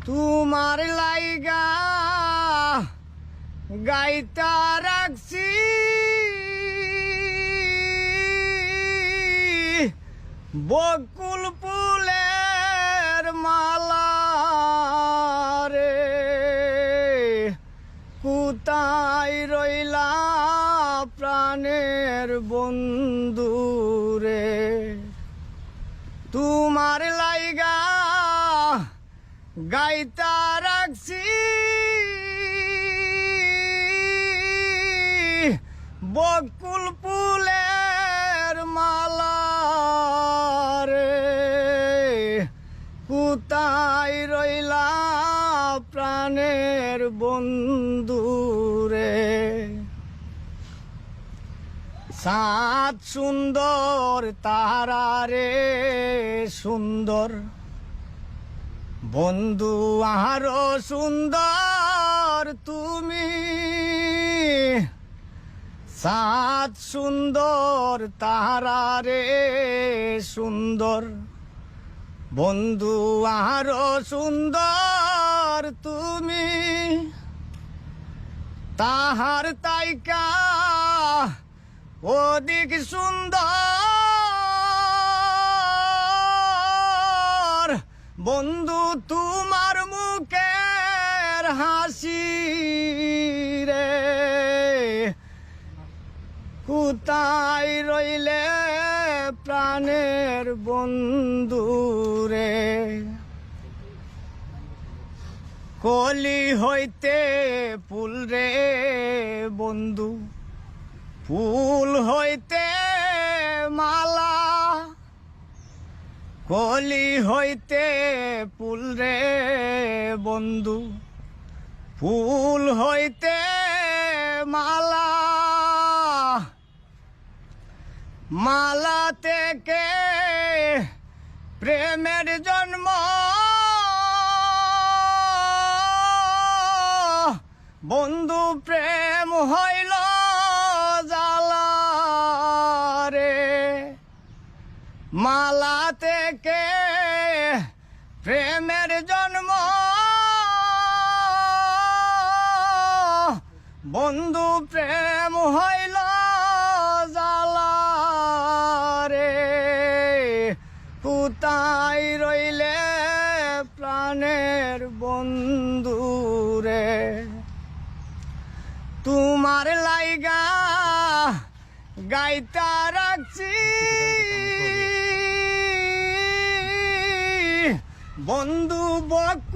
তোমার লাইগা গাইতা রাখছি বকুল ফুলের মালা রে, কোথায় রইলা প্রাণের বন্ধু রে। তোমার লাইগা গাইতা রাখছি বকুল ফুলের মালা রে, কোথায় রইলা প্রাণের বন্ধু রে। সাত সুন্দর তারা রে সুন্দর বন্ধু, আরো সুন্দর তুমি। সাত সুন্দর তারা রে সুন্দর বন্ধু, আরো সুন্দর তুমি। তাহার তাইকা অধিক সুন্দর বন্ধু তোমার মুখের হাসি রে, কোথায় রইলে প্রাণের বন্ধু রে। কলি হইতে ফুল রে বন্ধু, ফুল হইতে মালা। কলি হইতে ফুল রে বন্ধু, ফুল হইতে মালা। মালা থেকে প্রেমের জন্ম, বন্ধু প্রেম হইল জালা রে। মালা থেকে প্রেমের জন্ম, বন্ধু প্রেম হইল জালা রে, কোথায় রইলে প্রাণের বন্ধু রে। তোমার লাইগা গাইতা রাখছি বন্ধু বকু।